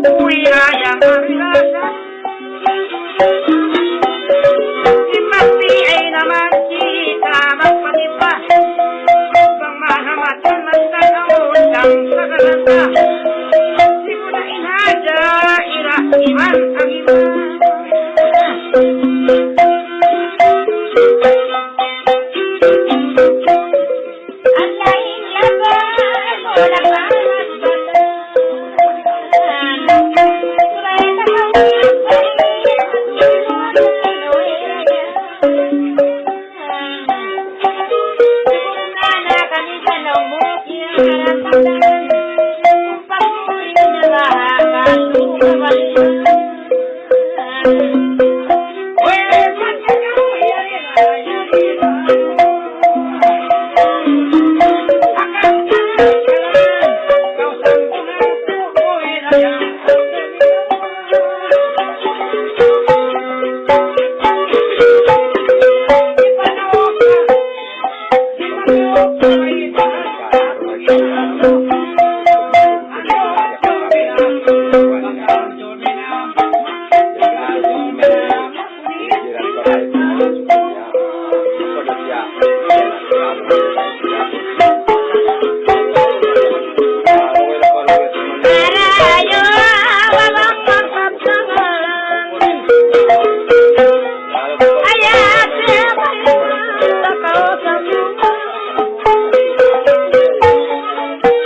wilayah Marigasa Dimati ay naman kita magpatipa upang mahamatan magtanaon lang sa kalanta di mo na inadya iman ang iman ang laing laban wala pa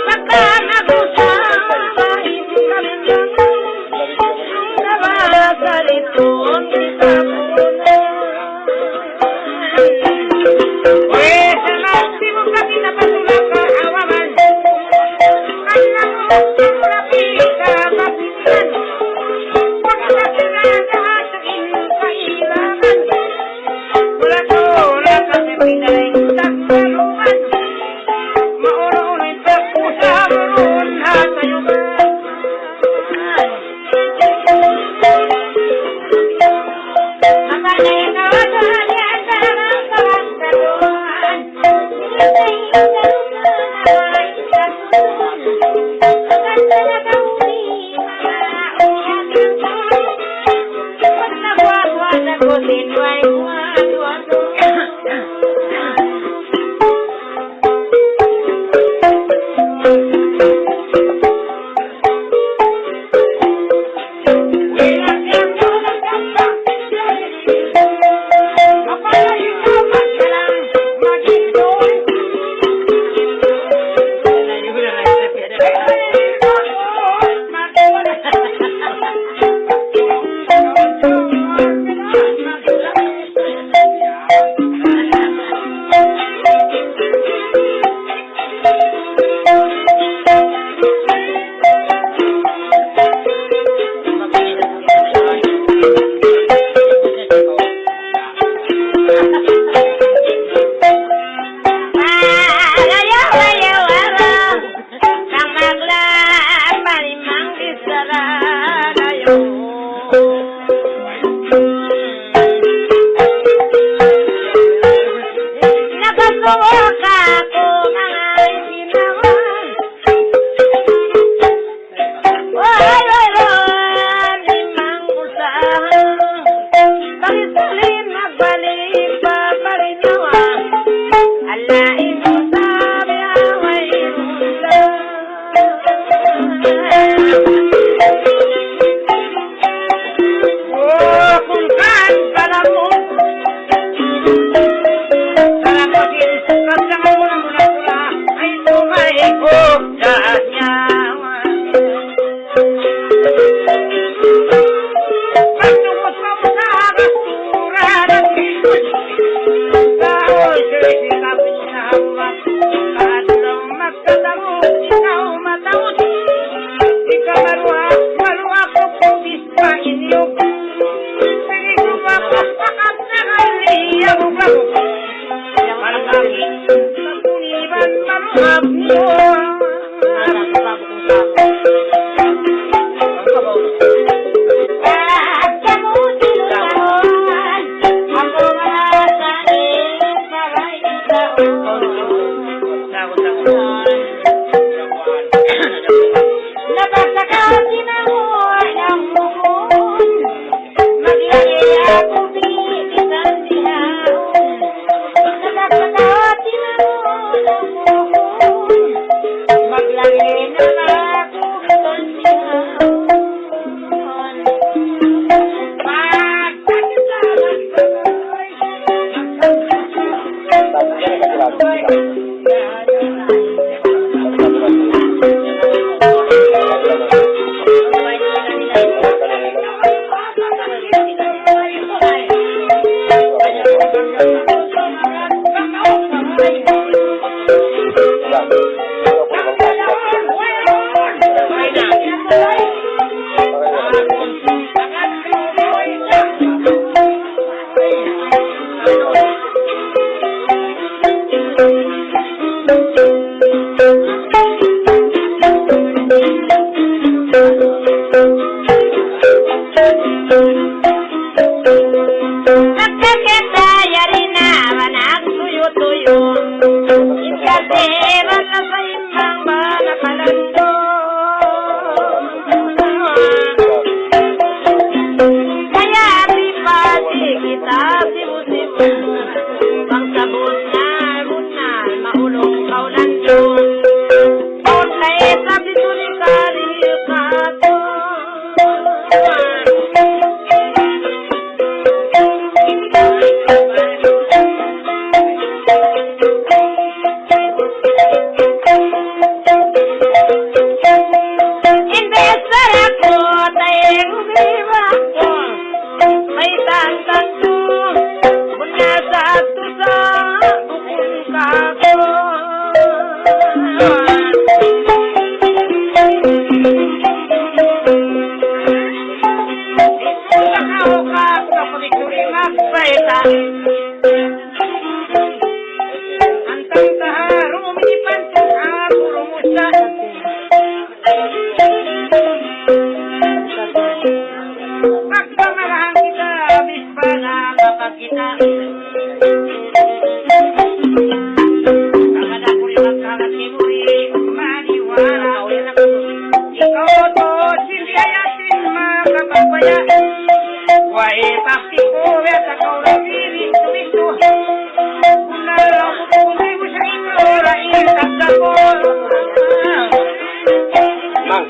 Baka nagusahin kami yayasin makapagpaya. Wai pasti kowe sa kaulang diri Kristo. Kunalaw ko mo sa inyo, lain tagda ko. Mang.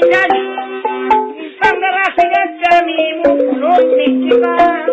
dan isang narasigat kami mulot ni Sipaman.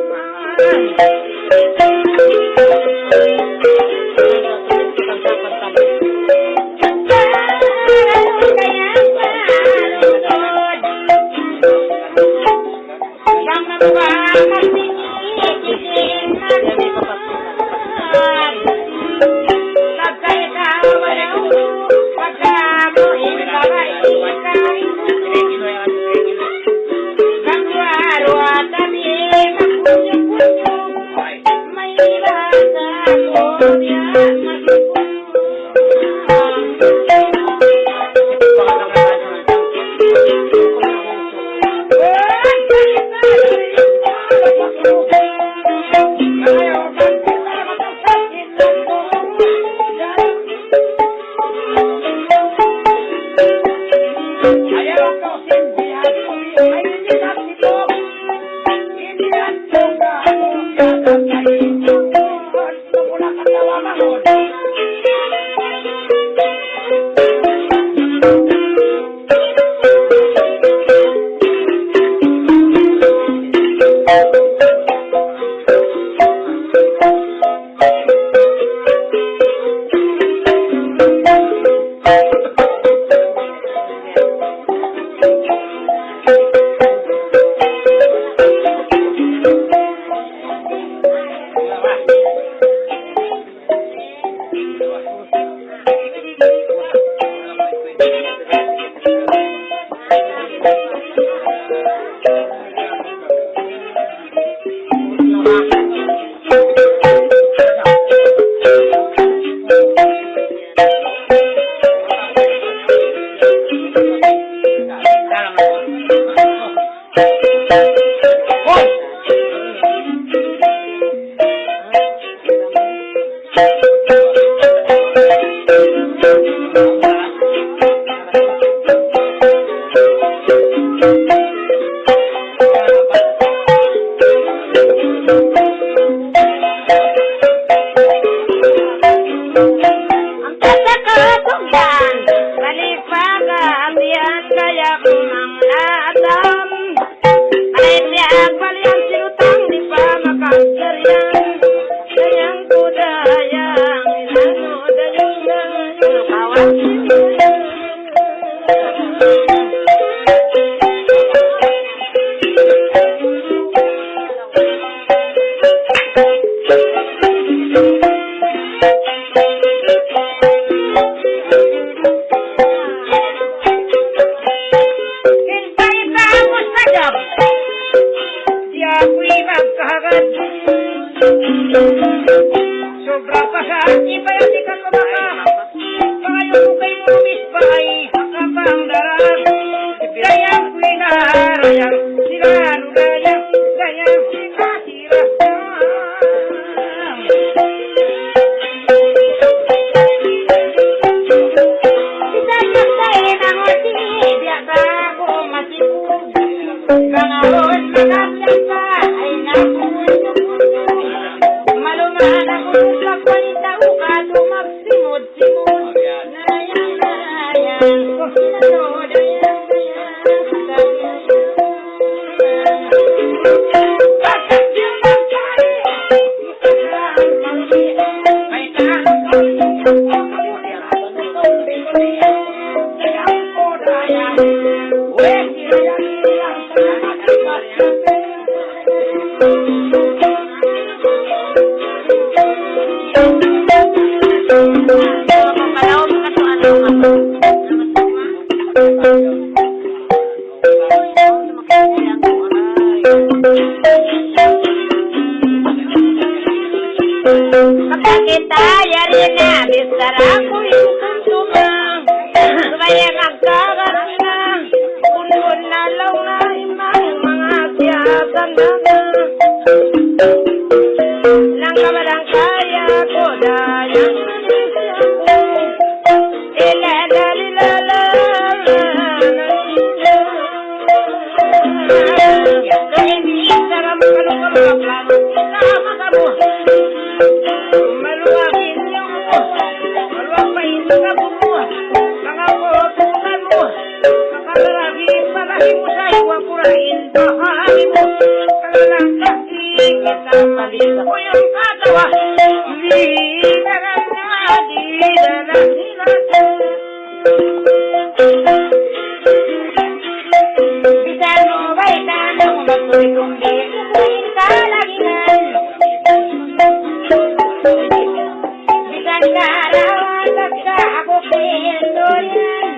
Malawan tagka ako pinduyan.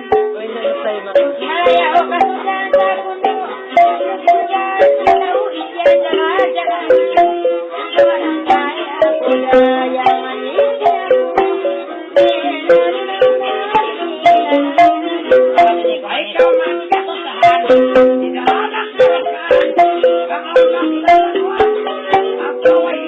Malayaw ka sudan sa puno. Sudan sa lauiyan. Jaga-jaga. Walang kaya ko daya manisya mo. Ikaw man kakusahan. Sinalak sa rakan. Pangawang laluan. Ang kaway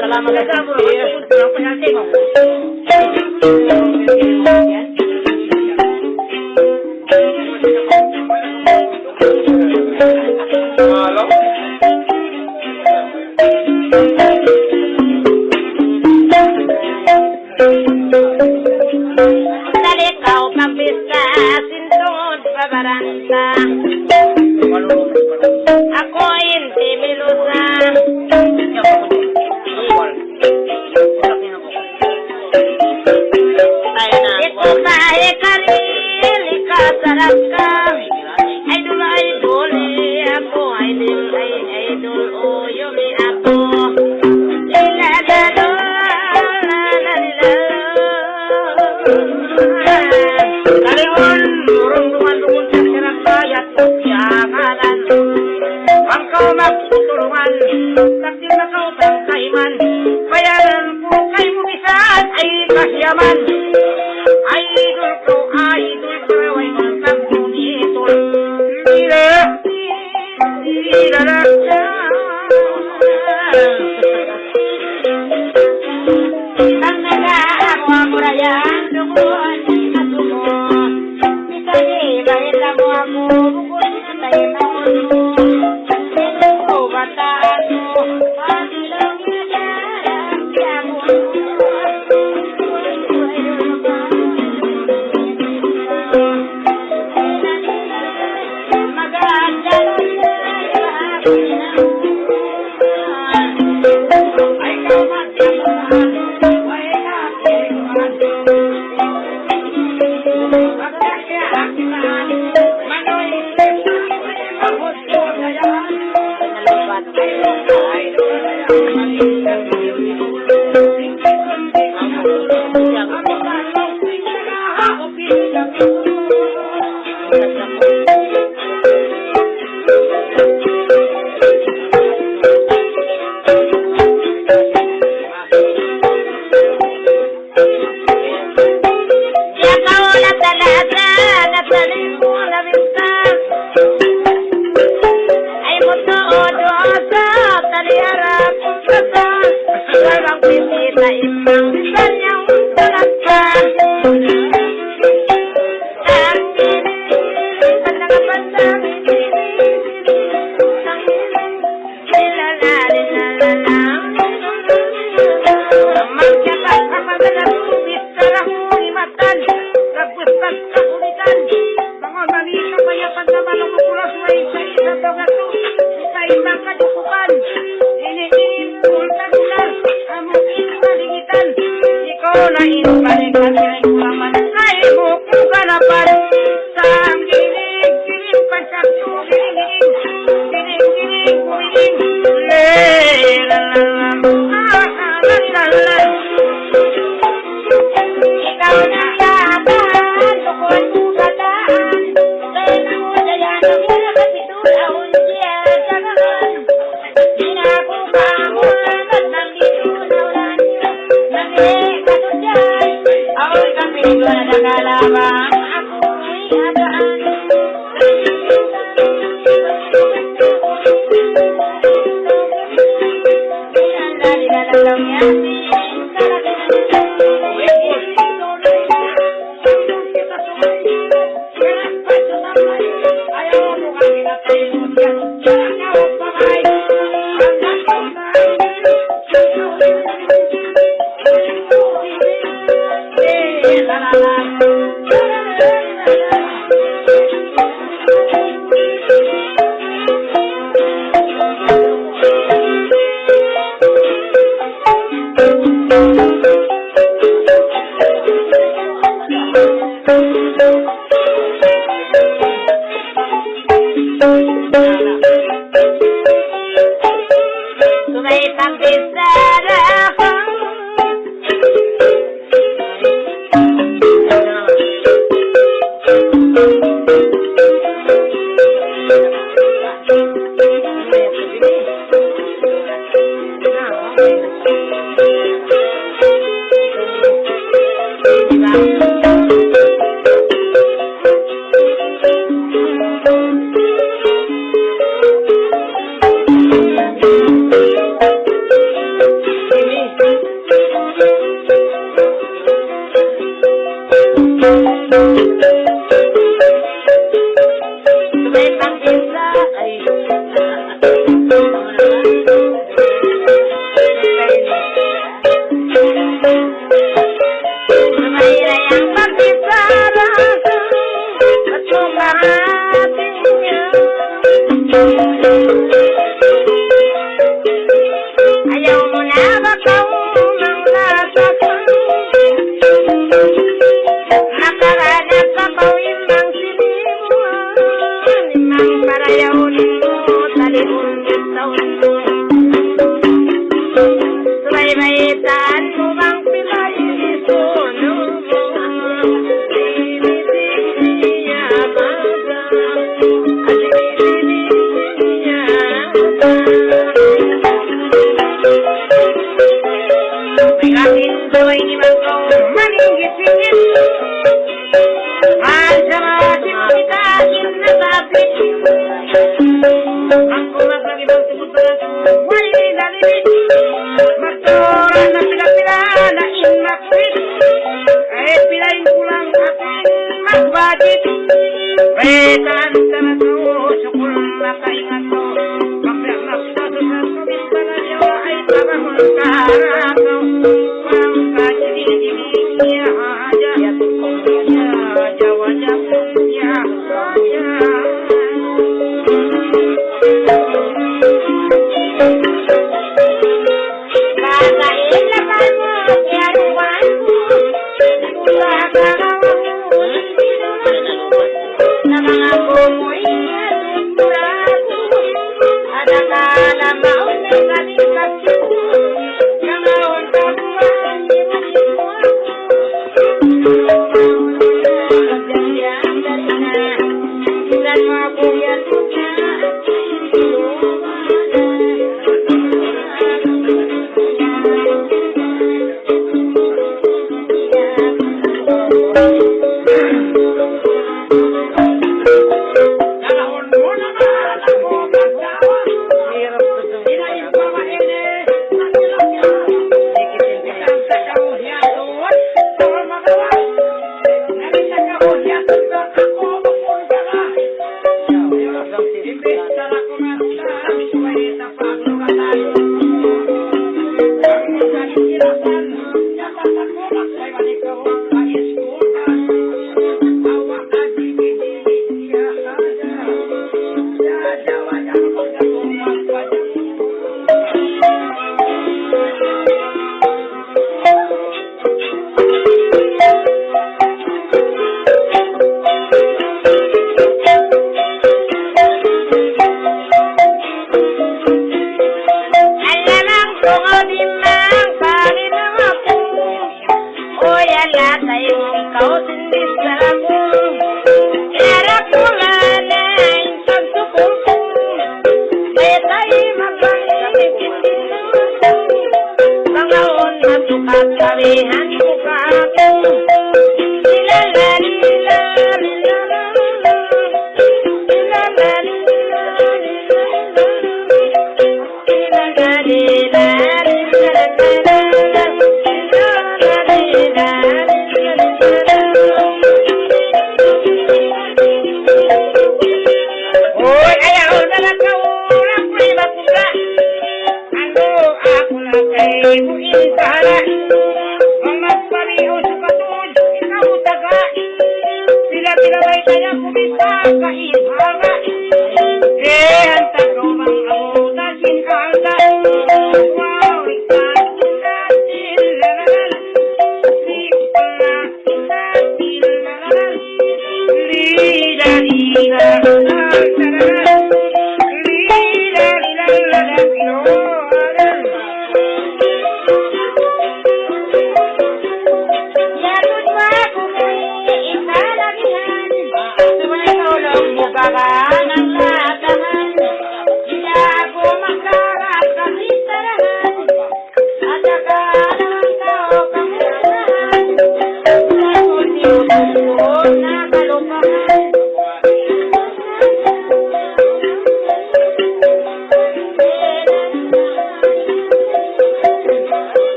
Salamat ka po. Ang penalty mo. Halo? Talikaw kabisa, sindod pabaranta. Ako hindi milusa. Ito tayo kanil, ikasarap ka. Idol, idol, ako, idol, oh, yumi ako. Ilalalo, lalalo. Kaliwon, urong duman-duman sa sarap kayat, yakalan. Ang kau magtutulungan, takdir na kau pangkaiman. Bayaran po kay mo bisan ay kasyaman. Idol ko, raway mong pagpunitol. Ang nag-aawa mo rayan, duguan at dumon. Isa'y kahit ako ako, bukod tayo na ulo. Ito ko bataan mo, pati lang yan, kaya mo. Magdora na pila-pila na inmakwit. Kahit pilain kulang ating magbadit. Wetan sa nato, sukul na kaingat to. Magbiak na pitaso sa tumis na nanyo ay tabang karato. Pangkajini-jini aja. Jawa-jawa-jawa.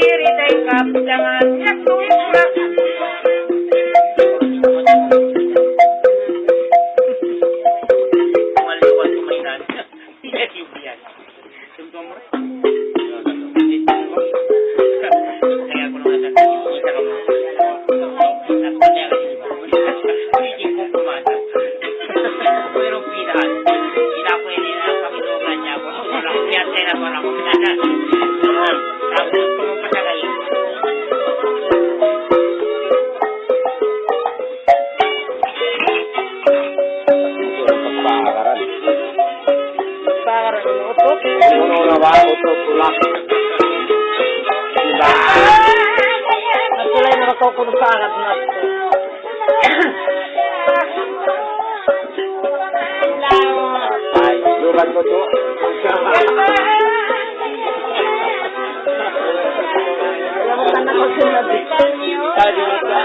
diri dengkap jangan yakui pulang. Maliwan mainan. Yes, you biar. Tumtum mo. Kaya ko naman sa kita ko. Pero pinaan. Inakweli na kami doon niya ko. Orang biasa na para ko sana. Tapos ko mo pasagay. Utok pulang. Diba? Nasulay na ako kung paangat na ito. Ay, lugan ko to. Alam mo ka na ko sinabi. Sabi mo ka.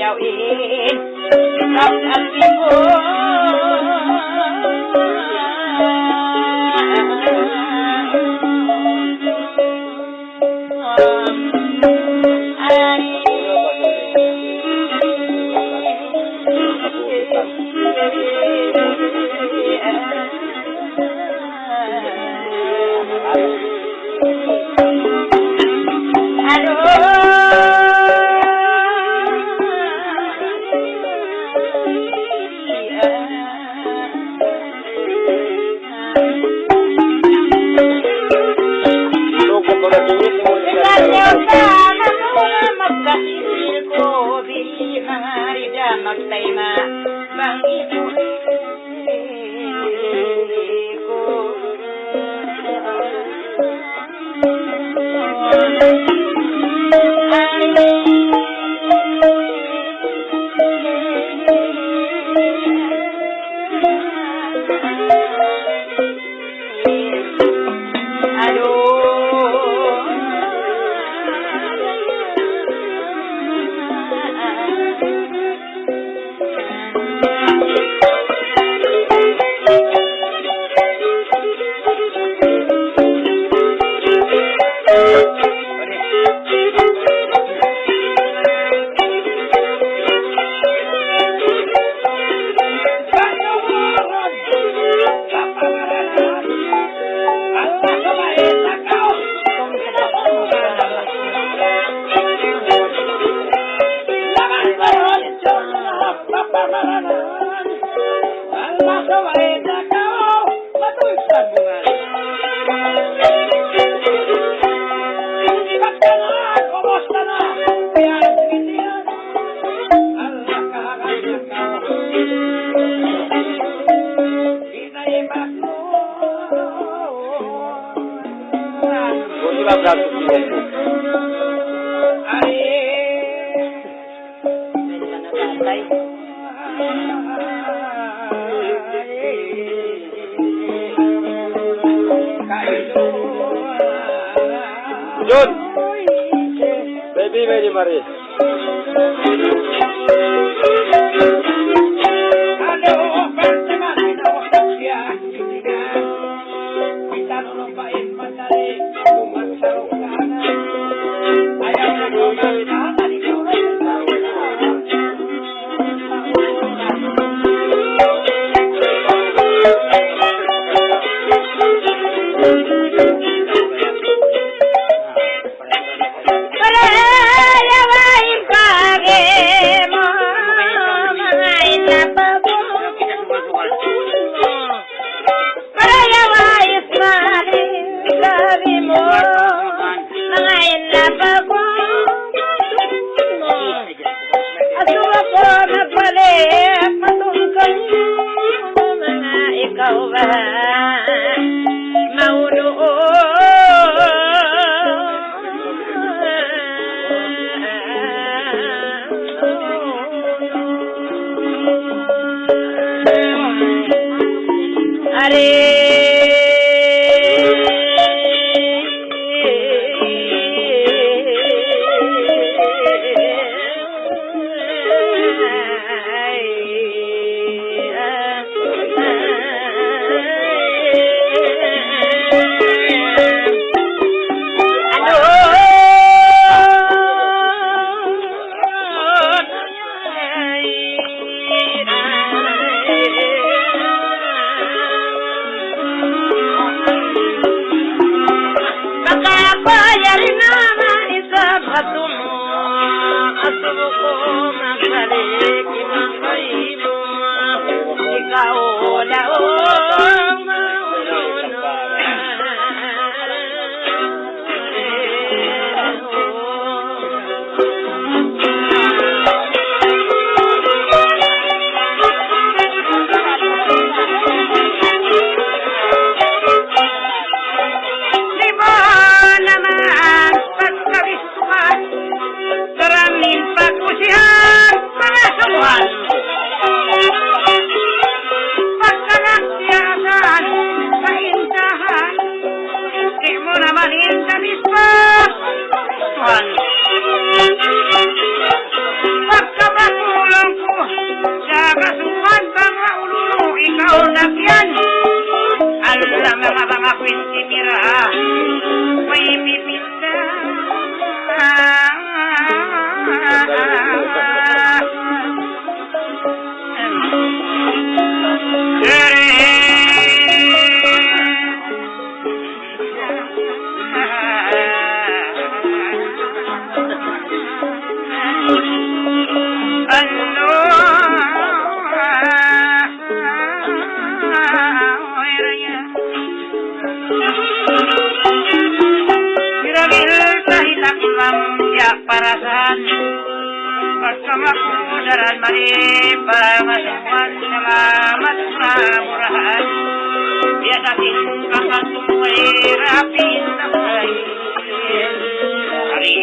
payawin kang asinggo Jun, baby Mary Marie. sa kasuhan mga ululu ikaw nagyan. Alam mga kwentimira may pipinda. Parasan bersama kudaran mari pangasuhan selamat murahan dia dating kakak tumuai rapin namai hari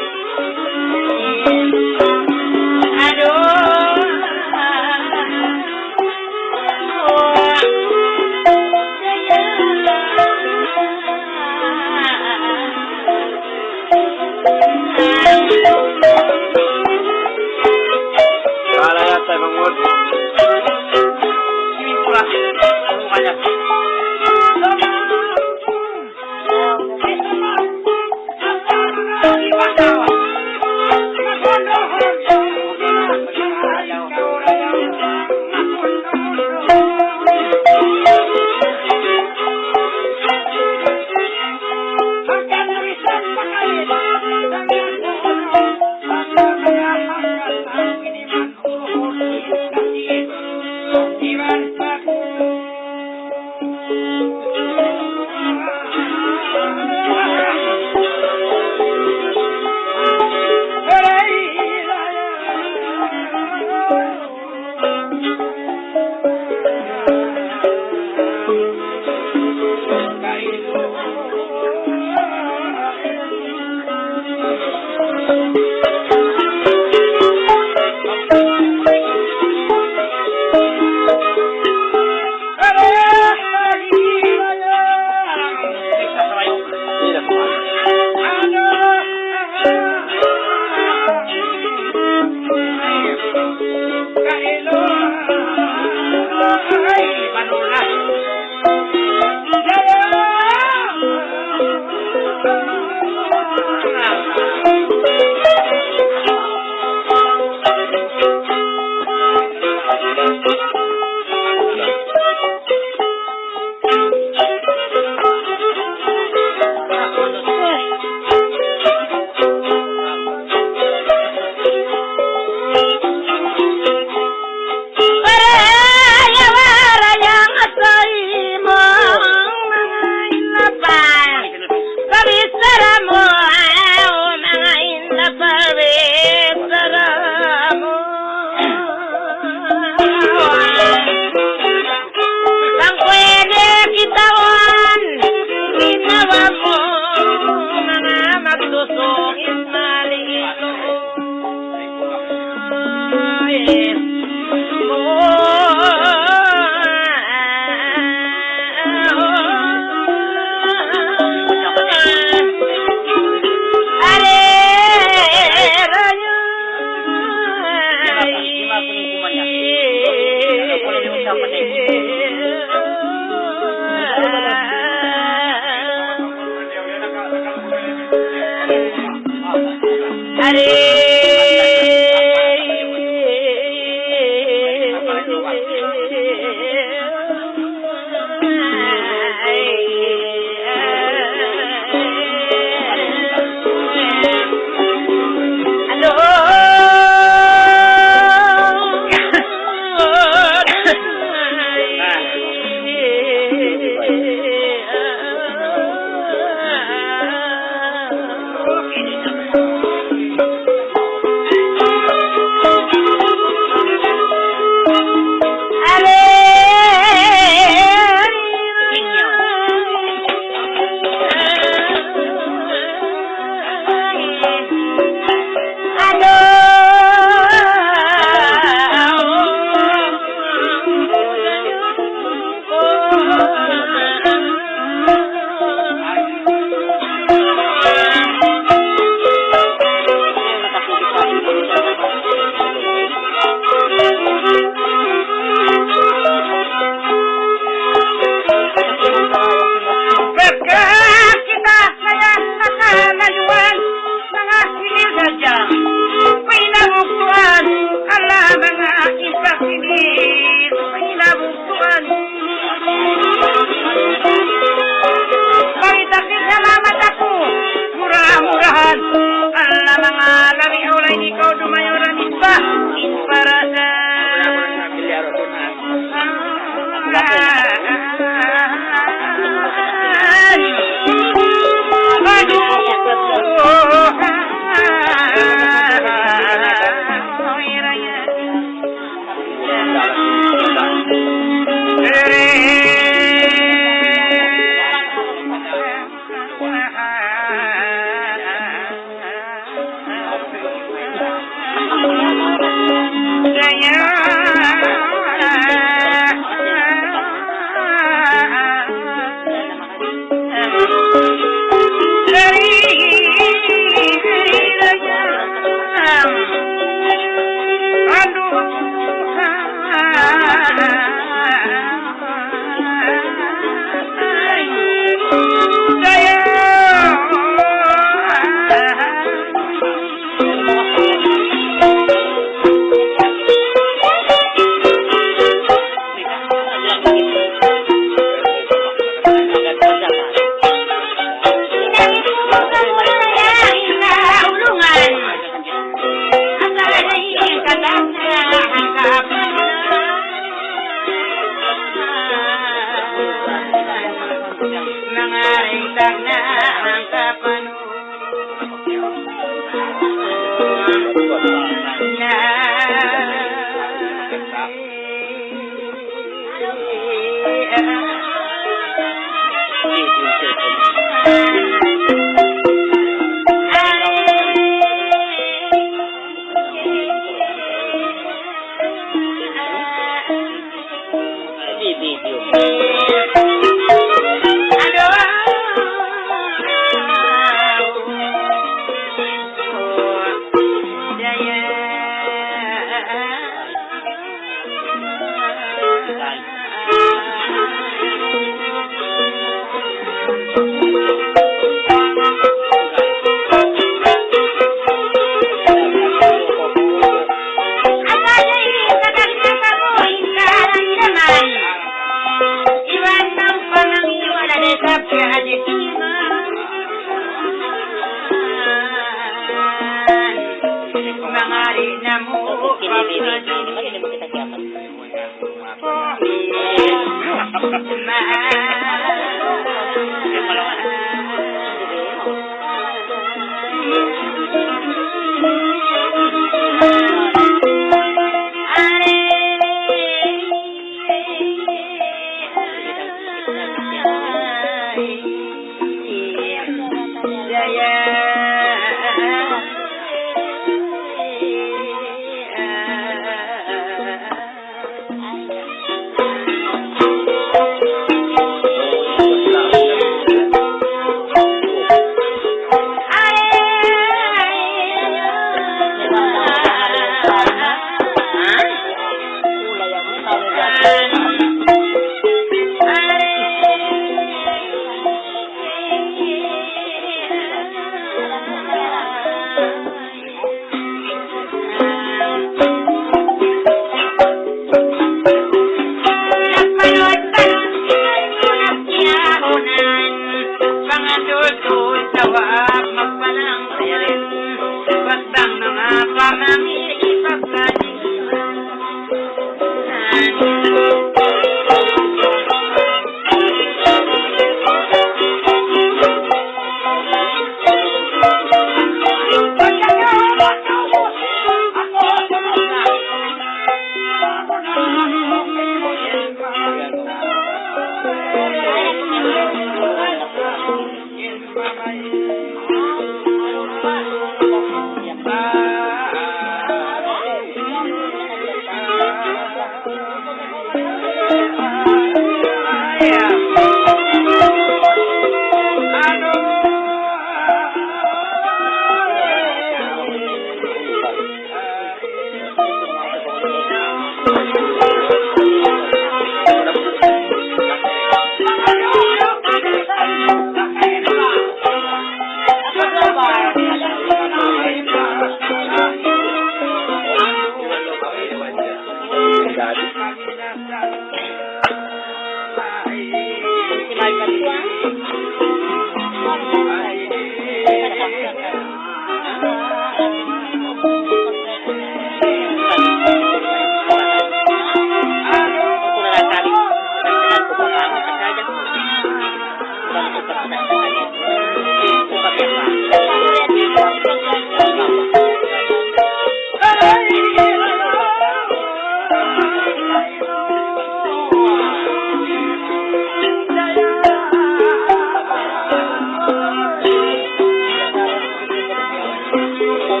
Sa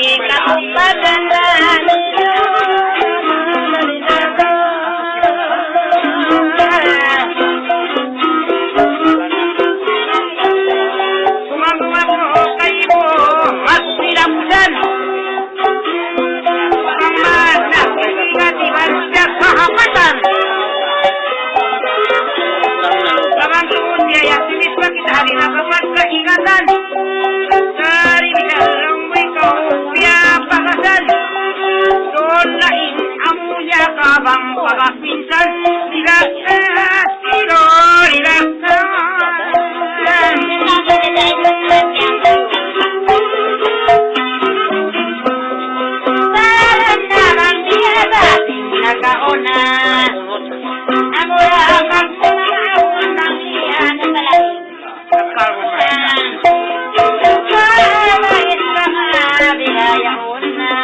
katuparan ninyo. Sumama-sumama kayo mas nilapusan. Pamana, tiba-tiba siya sa hapatan. Laman tuon niya yung sinis pa kita hari na kapat sa ingatan. Dari bilang ikaw siya pakasan. Doon lain amunya kabang pagapinsan. Nilaksan, nilaksan. Nagauna amura magmamahon ng iyan sa lalim. Kahit sa mga bihayaon na,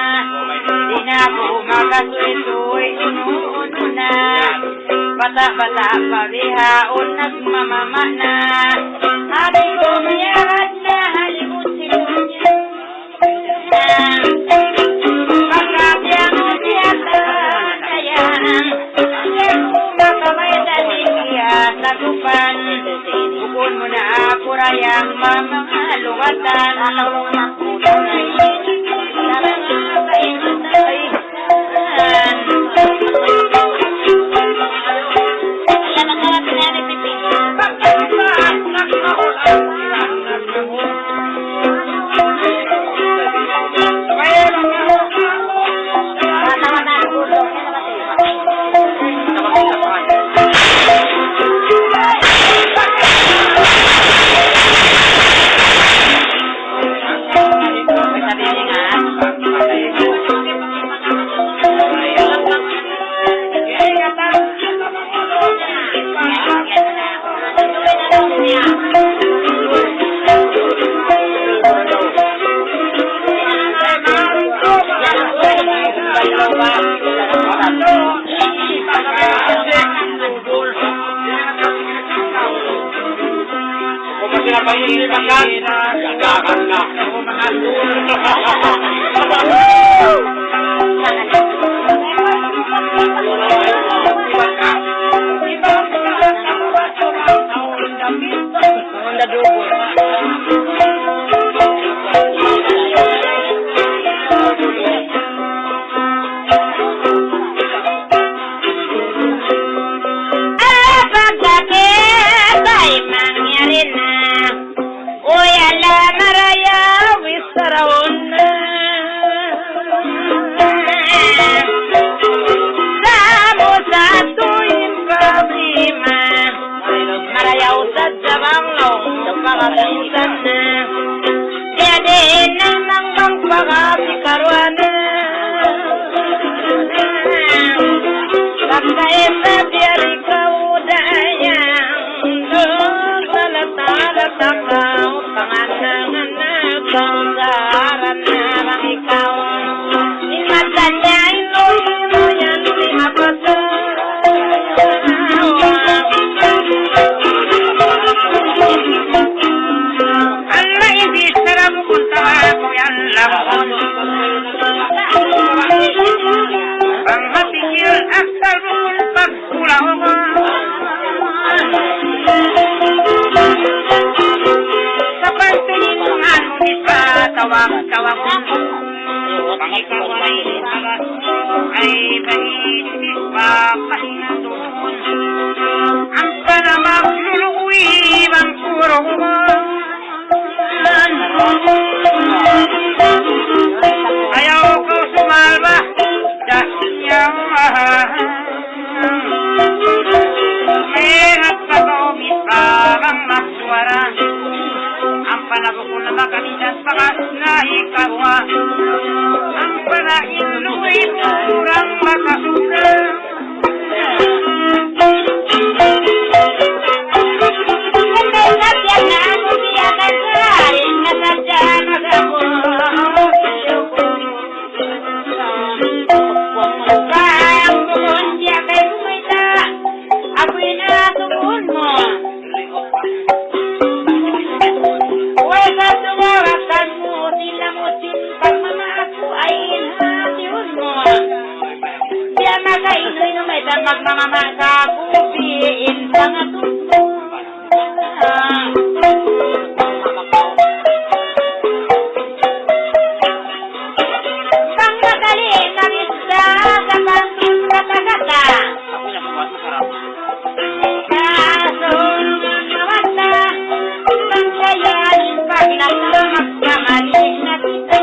di na po makasuito'y unuuno na. Bata-bata pa bihaon nagmamama na, habi ko mayarad na halibut sinunya. Pagkabiyang siyata sagupan, bukod mo na apurayang mamahalungatan. Pulang ay sarang kaingatay. Alam ang harap na nagpipin. Pagkakas nagmahulang nagmahulang. Sabay lang na. Tama na ang gulo. Pag magmamama sa kubiin sa natuto. Bang madali na isa sa bandong kata-kata. Kaso naman na ibang kayanin pag magkamali na kita.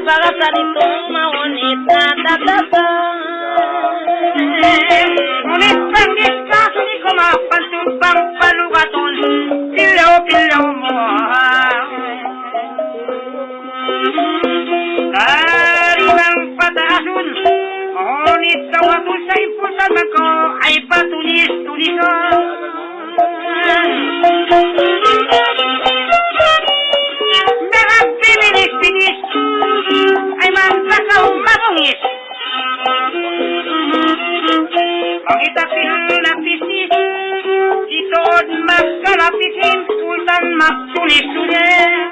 Pagkasan itong maunit na tatatang. Ngunit panggit ka, suni ko mapantumpang palugaton, pilaw-pilaw mo. Karibang pataasun, ngunit kawato sa impusan ko ay patulis-tulisan. Merang pinilis-pinis, ay magsakaw mabungis. Pangitapil na pisis, sitood magkalapisin, sultan magtulis-tulis.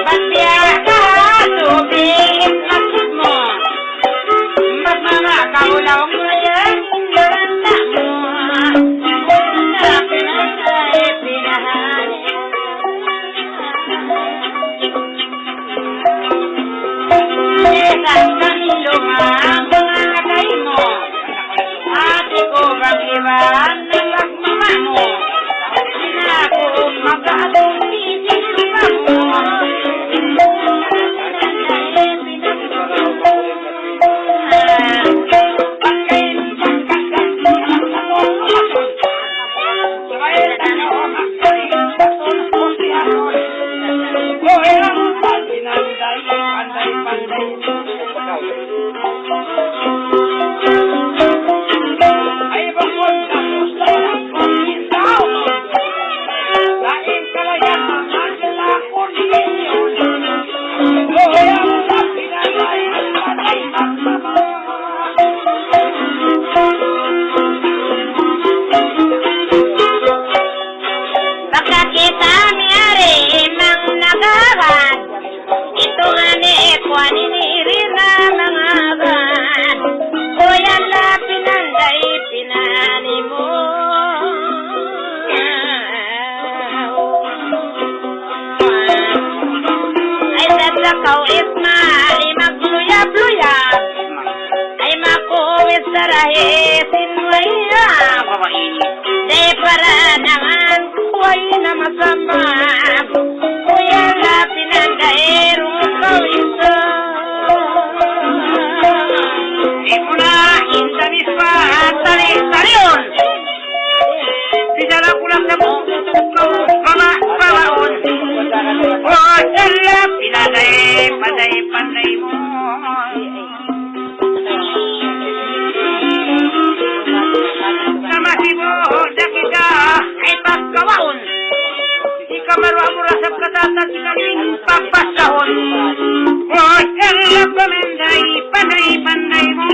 Bagya ka, tubig, maksud mo. Magmamakaw lang mo yan, ganda mo. Una pinatay, pinahali. Lekas kanilo nga ang mga nagay mo. Ate ko bang iwan ng magmama mo. Sinako mag-aadong isinpa mo. Kau ismali magluyab-luyab ay makuwis sa rahisin wayab. Di para naman kuway na masama kuya lapin ang daerong kawisa. Di mo na intanis pa at talis-talion. Pinala ko lang na mo pamaon. O sala panday mo. bata kinaling papasahon. Hotel pemenday, pandai-pandai mo.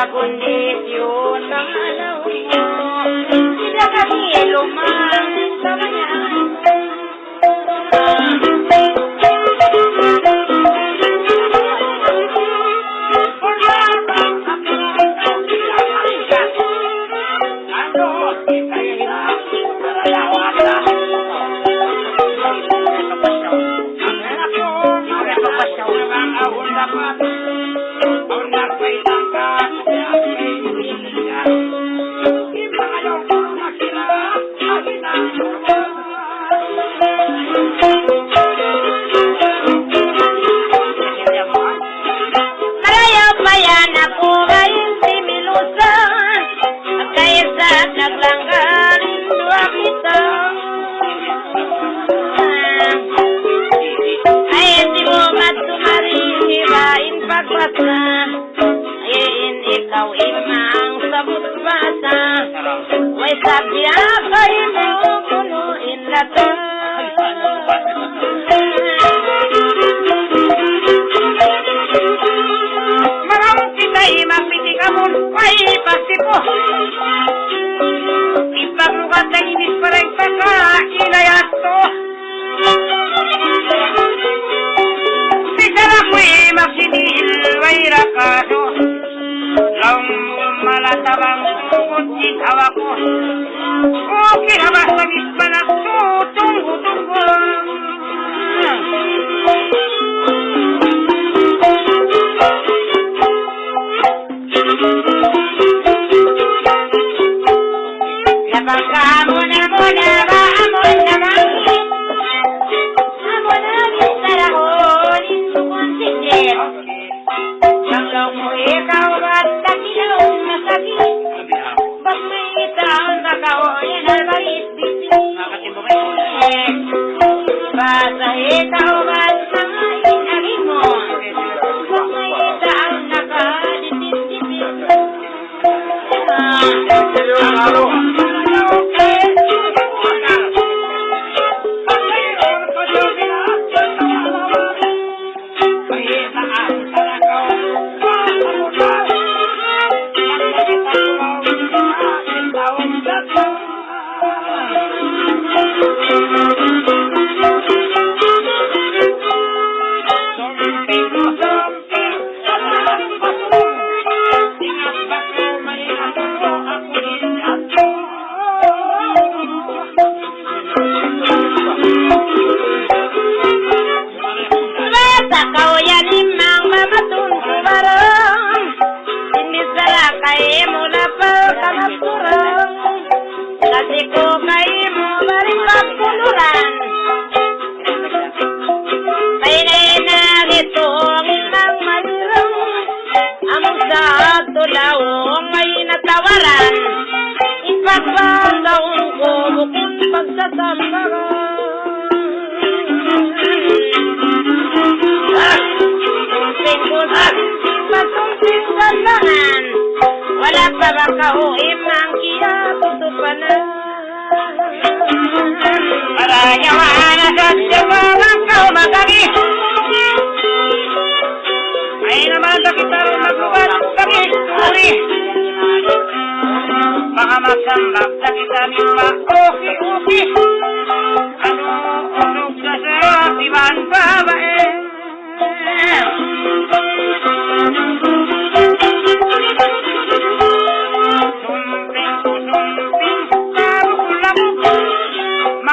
Kondisyon ng alaw mo, tidak kami lumang sa manyan. Ikaw imang sabot basa, way sabya kayo mo punuin lahat. Marang kita imang pitikamon, way pagsipo. Ipagmukat na inis parang pagka-inayasto. Sikara ko imang sinil, way rakaso. Laung malatabang kucing hawaku, ukir habas habis panakku tunggu. Lapang kamu namuna ba amon namangi, amon naging sarahon insukon sikir. Kalau mo ikaw ba't takilaw masakit? Ba't may itaon bakaw yan albarit bitin? Basta ikaw ba't mga inagin mo? Ba't may itaon nakaditin-ditin? Wala pa bang kauim ang kiya tutupanan? Maranya mana saja bang kau magagi? Ay naman kita maglubat kami uri. Baka magsambak sa kita nila oki. Ano usog na sa iban babae?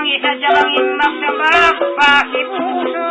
Isa jalang imak na bakpaki puso.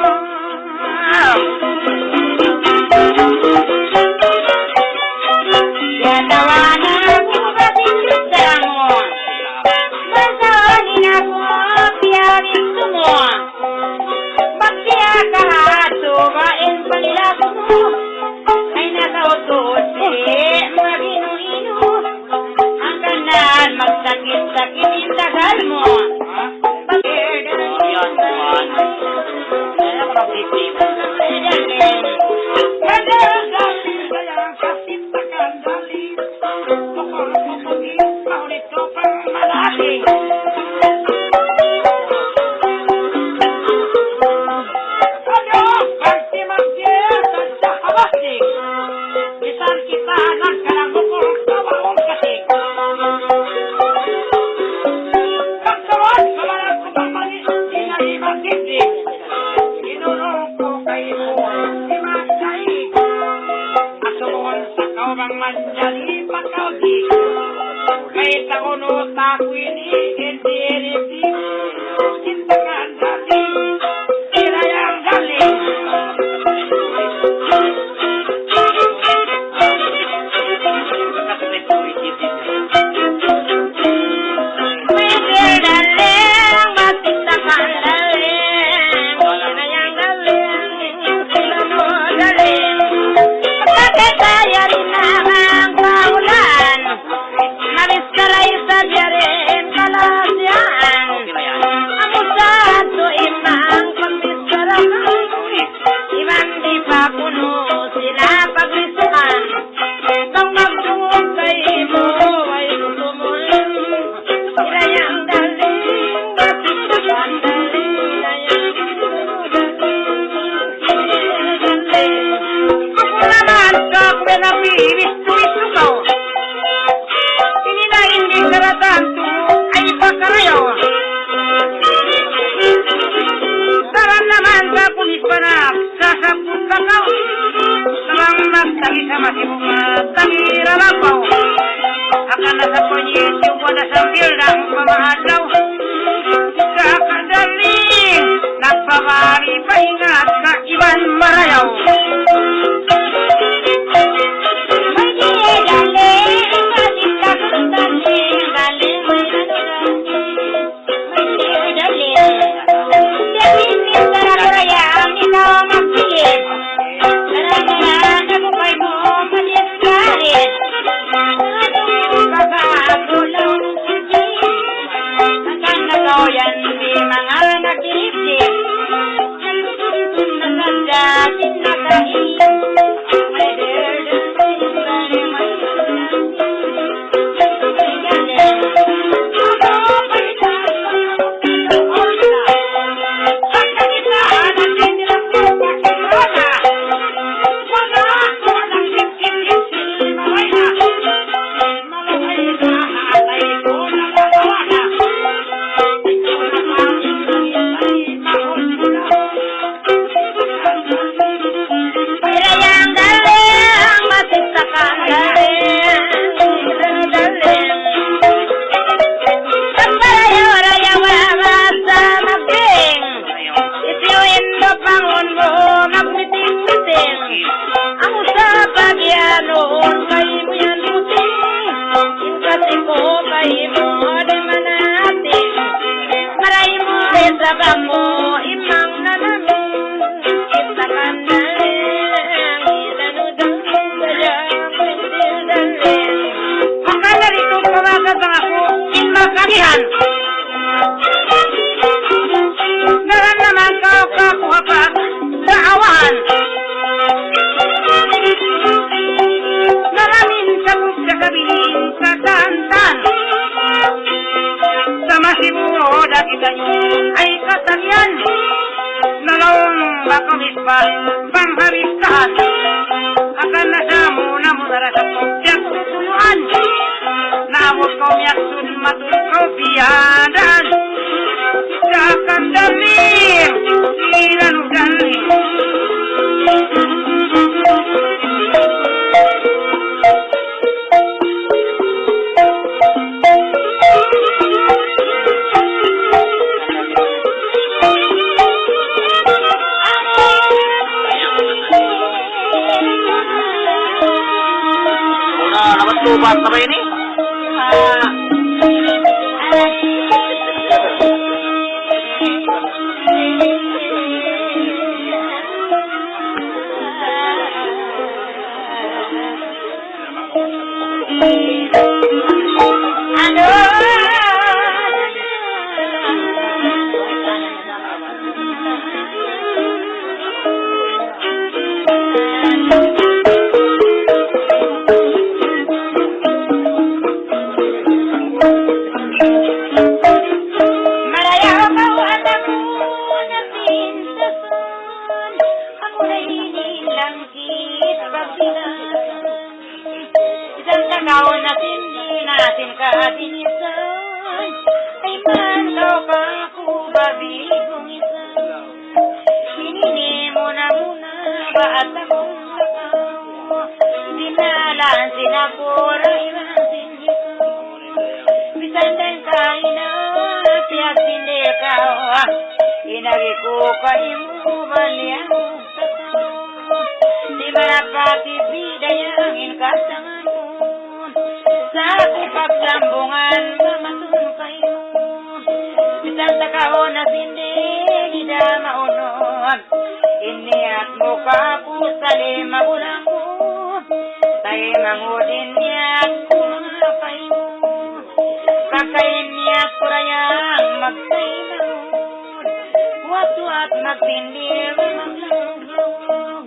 no takwini endereti cintakan dati kira yang galing akan nasa panyisi wala sambil ng pamahadlaw kakadaling nagpabari pahingat na iban marayaw yan di mga nag-iisip naganda ay kasalian nalawang bakamisba pangharistahan akan nasa muna muna sa pagsiyak tutunuan naamot ko miyaksun matul ko biyadan sa kandaling sinanugaling Lupa apa ini? sindil ka inagi ko kay mo baliang di malapati bidayang inkasangan sa pagsambungan mamatun kayo bisan takao na sindil di da maunon iniat mo ka po sa lima bulang ko tayo mangudin niya ko mga kayo kakain niya ko rayang magsainahon wat-wat magpindir maglawag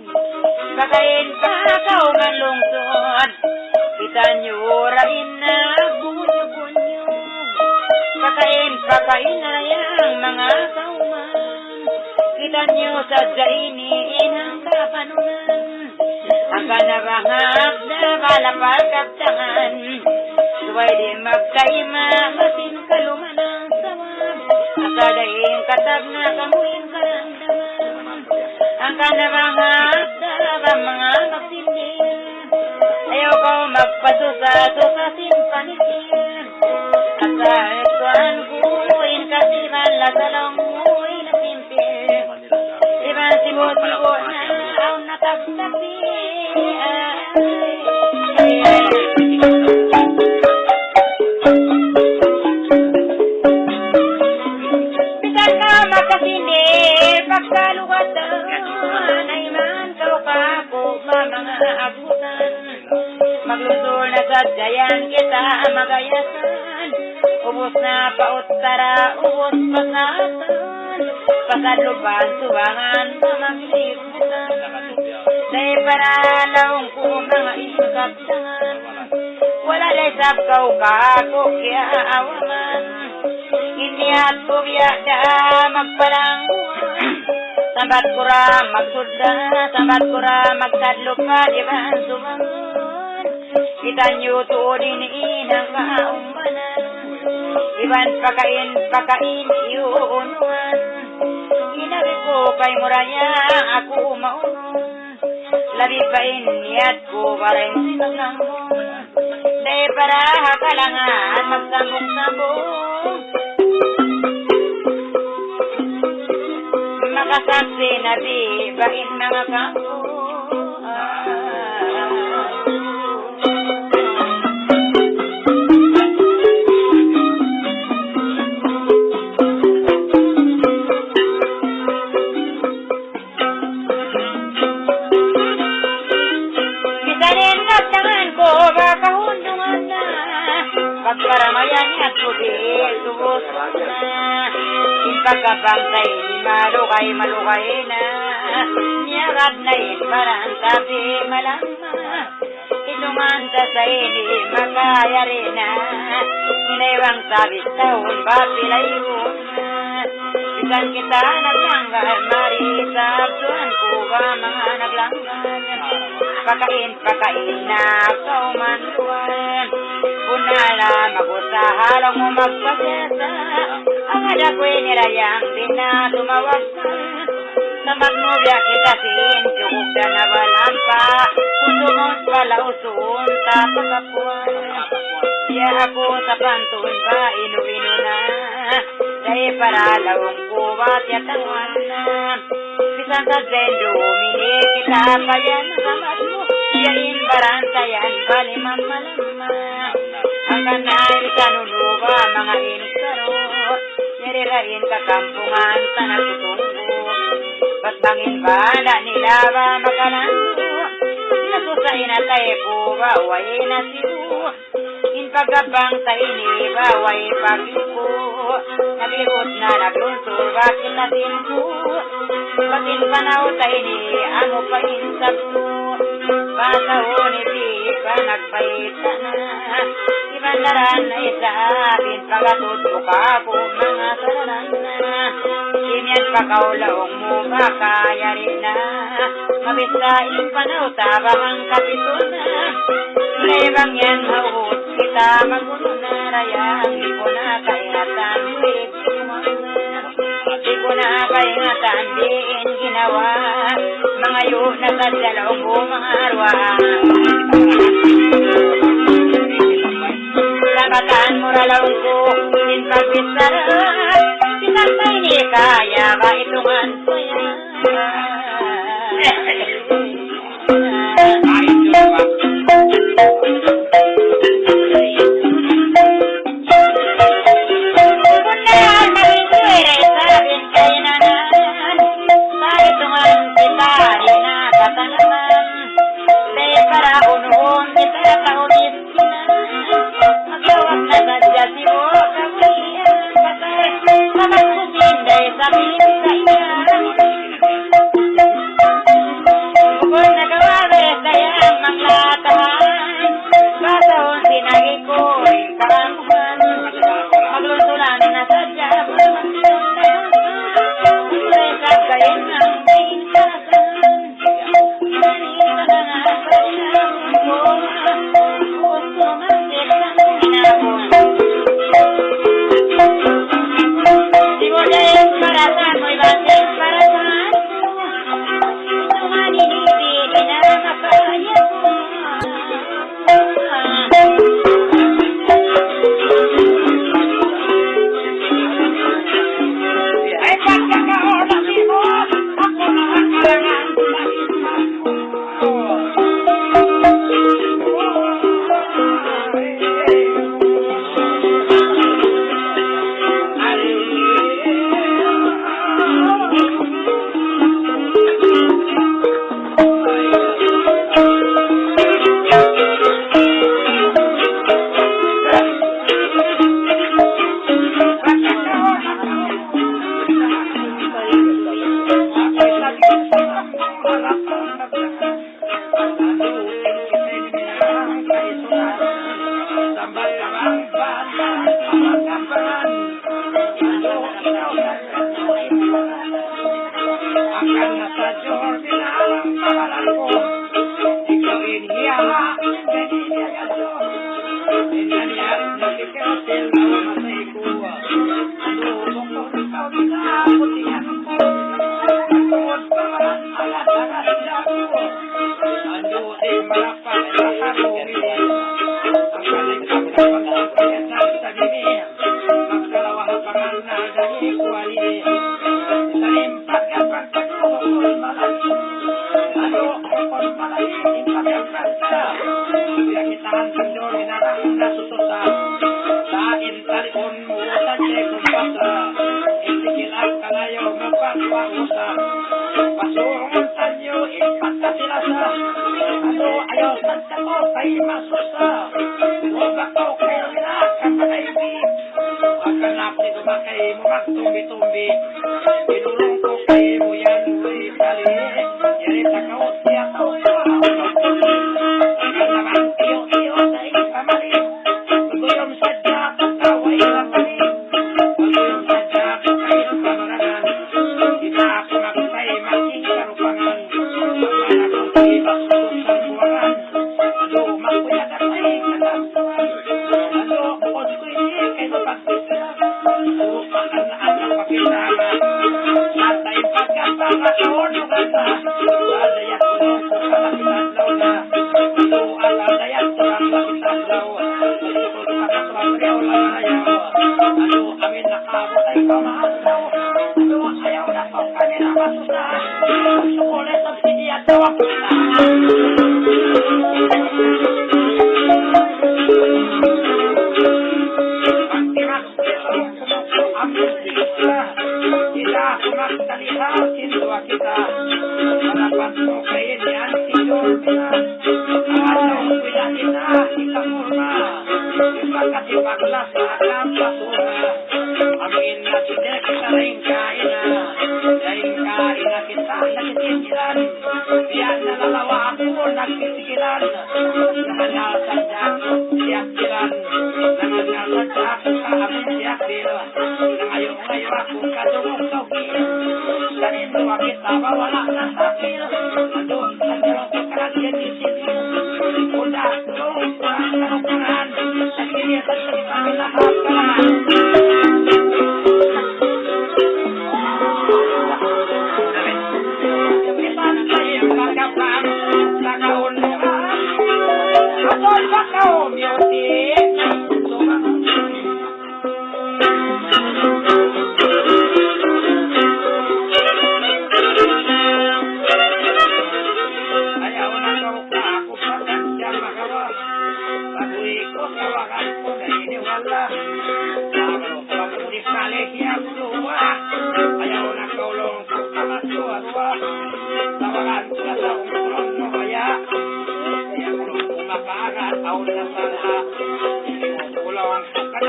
kakain pa kao man lungsod kita nyo rain na bunyo-bunyo kakain na rayang mga kauman kita nyo sa jainin ang kapanunan ang kanabahap na malapal kaptangan suway di magkaima masin kaluman ang sawag akadaing katab na kamuin karandaman ang kanabahap na mga magsindir ayaw ko magpasusa-susasin panitin at sa ektuan kuin kasiban lasalong uin na simpir iban sibo-sibo na aw natagtapi bisan ka makasindir pagkalugatan ay man kako mga abutan maglusol na sadyayan kita magayasan ubos na pauttara ubos pasatan pasadluban subangan mamaglibutan day paralaong ko mga ikaptangan wala day sabkaw kako kaya awaman hindi at kubyada magpalangguan sambat kura magsudda sambat kura magsadlupa iban subangan kita nyo tuodin inang kaumbanan iban pakain iuunuan inabi ko kay muraya ako maunon labi pa niat ko parain sinaglangon day para hakalangan magsambong-sambong makasaksi na di bain mga kampo bisanin kaptangan ko baka hundungan na pagparamayan niya tubi subos na pagkabangkay malukay na niyagad na parang sabi malama inuman sa ini makayari na inaiwang sabit taon ba pilayun bisan kita naglanggal marisabsuan ko ba mga naglanggal pakain na kaumanduan punala magusahalong mo magpasyasa ang ada ko'y nirayang din na tumawag sa magnobya kita sin cukup dan abalampa kusungon palausun tapakapuan siya ako sa pantun ba inu-inu na dahil para lawang kubat yatangan na bisan sa zendumini kita payan samat mo yain barantayan balimang malama ang kanay kanunuba mga iniskarot nirirain kakampungan sa natutunggo ba't bangin bala nila ba makalando nasusain na tayo ko ba way na sibu inpagabang tayo ni ba way pagliko naglihot na naglunsur bakit natin ko batin panaw tayo ni amo pa insabto patahon iti pa nagpaita na ibandaran na isabin pagatod ko ka po mga saranan na inyan pakaulaong mo makaya rin na mabisain panaw tabang ang kapito na laibang yan mauhot kita magulo na rayang di ko na kaingatan di ko na kaingatan diin ginawa mga yun na sa dalawang mo mga arwa labatan mo ralawang ko in pagbisara sabihin sa iya. Bukod na gawabe kaya maglatahan, kasahon sinagi ko rin karamuhan. Magluntulan na sadya, mulay sa kain ang mintasan. Manita na nga sadya mo, gusto masik ang ginapon. Di mo dahil parasan mo'y basig parasan. Sumaninibig na makaya ko. Ay, pagkakaoras mo, ako na ang kalangan sa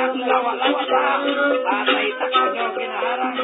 isang lawa-lawa sa atay takot yung kinaharang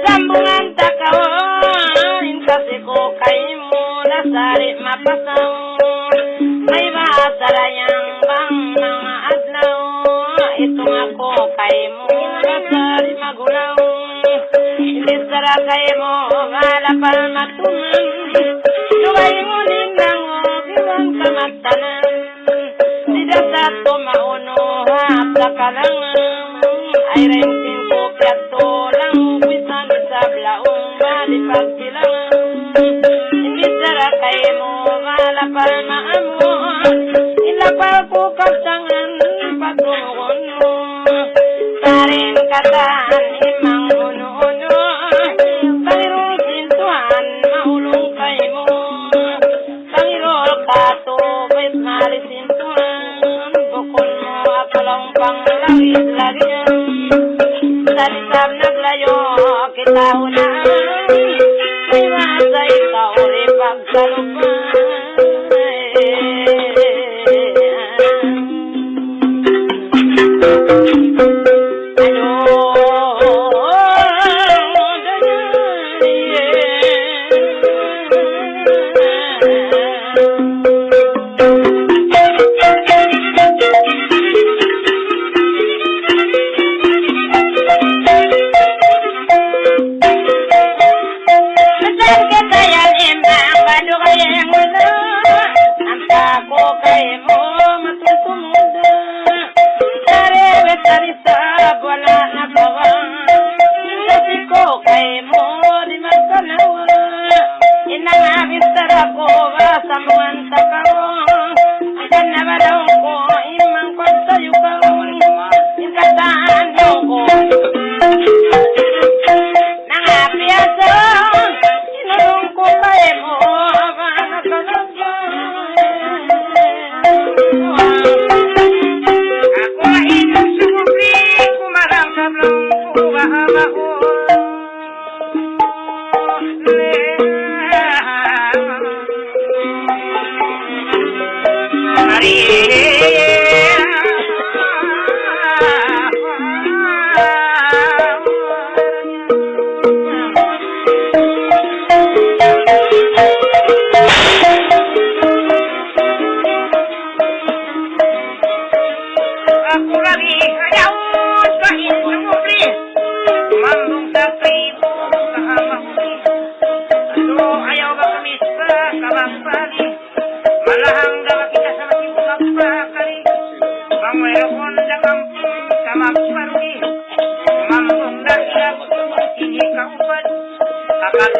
Sambungan takaw, kasi ko kayo muna sa pasang may basara yang bang mga adlaw itong ako kay mo rasari magulaw hindi sara kay mo malapal matuman lugay mo linang o kiwang kamatanan tidak satu mauno hapta kalangan ay renting ko piato lang pisan sa blaong malipag silangan hindi sara kay mo malapal maamon ilapal ko kapsangan patungon mo karin kataan imang uno-uno Pangirol sintuhan maulong kay mo Pangirol kato bait malisintuhan bukon mo apalong panglagis-lagyan Salisab naglayo kita unahan may masa ikaw uli pagsalupan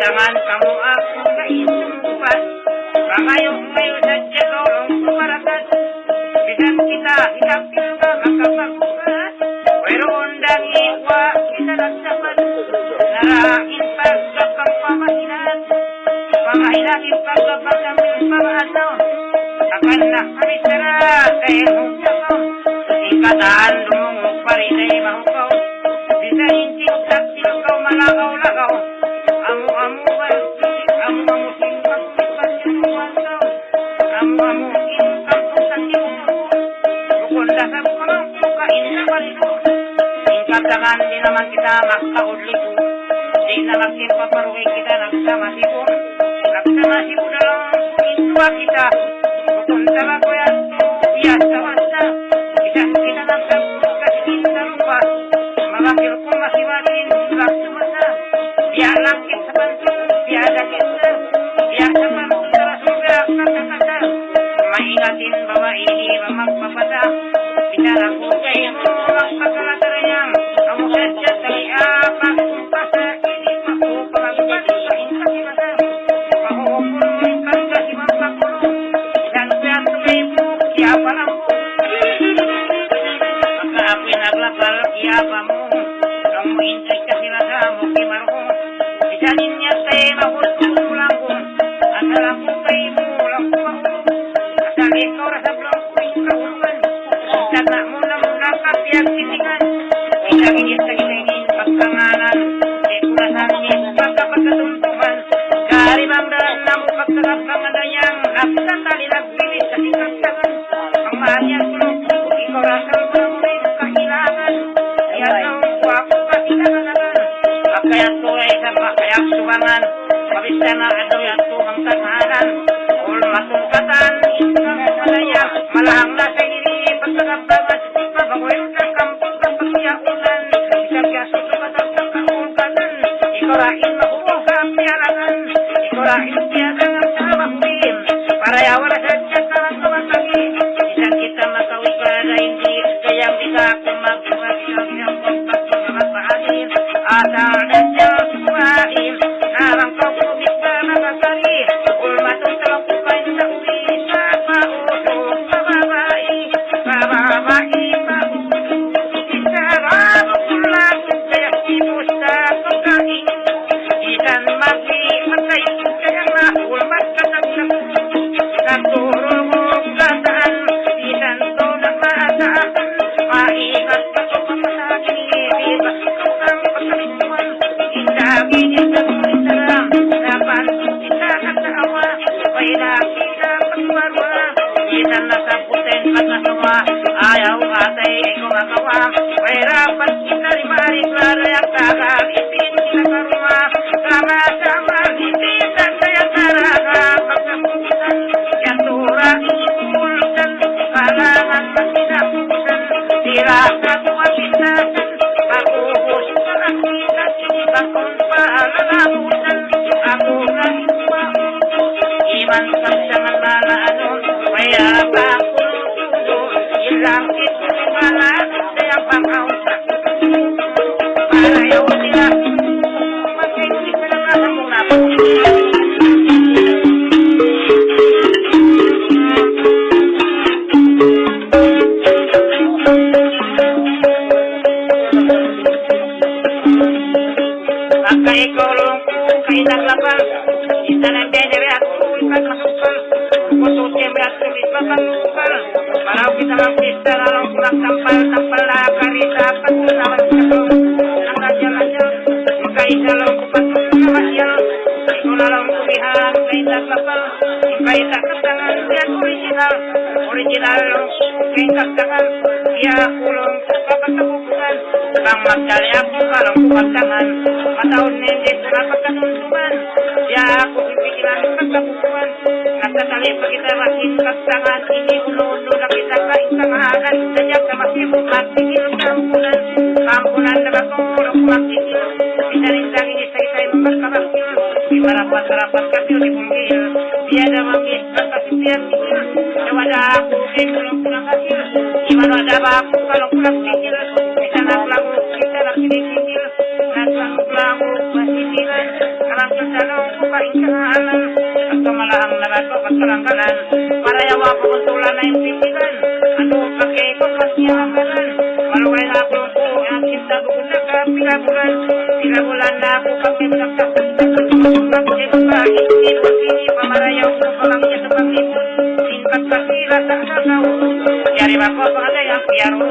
Jangan kamu aku kehidupan Pangayo-ngayo saja tolong kumarakan Bisa kita hidup kita maka bagusan Pero undang iwa kita laksakan Narain pagkakang pamahilan Pamahilahin pagkakang pamahasaw Akan na kami sara kaya hukaw Ikatan lumungog parinay mahukaw Bisa inting saksil kau malagaw-lagaw Amu-amu simpang simpang sinuwantaw Amu-amu impang pusang sinuwantaw Bukod dasar pamangko kain na palito Ingkatakan di naman kita makakaudliko Di naman paparuhin kita nagsamasipo Nagsamasipo na lang intuwa kita Bukod sama ko yan Biasa basta Kita nagsamasipo kasi kita lupa Makakil ko masiwatin Laksumasa Biar langit sebantu Biada kita Biar sebantu Surga kata-kata Maingatin bahwa ini memang papata Bicara ku kayak Memang pagkalataranya Kamu saja tali apa Kumpasa ini Aku pengalaman Kain kasih masa Aku pun Kan kasih mampak dulu Dan piatu ibu Siapa lampu Maka aku inaglakal Siapamu Kamu intrik kasih masa Mungkin marhum Janinnya saya mahul tulangku Asal aku kaimu lampu Asal ikaw rasa belangku ikahuluan Dan nak mula-mula kapiak titingan Isang-isang pagkanganan Ikunasangin pagkapagkatuntuman Dari bangdaan namu pagkakapangandanyang Naksan tali nagbilis sa ikagsagan Ang mahanyang kulong Ikaw rasa mulai kahilangan Ayaw ko ako kahilangan Kaya tuloy sa makayak subangan Mabista na ito yung tuhang tanghanan Ul mato sangat balado kaya aku ilang itu balado yang pangausa para yo sila makin di pala mo na Pakai kolongku kay naglabang isa na bebe ako ikat masukal puso siyempre at tulis mapasukal para kita ng pista lalong kumagtampal tampal na karita pagkusawan sa ko ang radya magkaisa lang kupatong na masyal ikaw na lang kumihan kay naglabang kay takatangan yan original lang kay takatangan kaya kulong kapatabukuhan bang magdali ako parang kumagtangan mataon hindi ko napagkanuntuman kaya ako pipikilan pagkabukuhan natatali pa kita masin kaptangan hindi ulo-ulo na kita kaintangahan danyak na masibok magtigil kampunan na bakong ulo kumaktigil pinalintang ini sa isa'y magkamakil iparapat-rapat kapil di punggil biada magis pagkasipian tigil nawada ako kay kulong-kulang kasil imano ada ba ako kalong-kulang tigil kita na kinikigil naglang-lang masisilan karang kasalong kupainsangalan at kamalahang narato at karanggalan para yawa ko kuntulan na yung pitigan ano pagkay ko pasyamalan malukay na ako po ang cinta bukod na pilabulan na ako pagkay pagkay pagkay ini pamarayaw ko palangya sa pangipon sinpat pasira sa kagaw yari ba ko pangada yung piyaro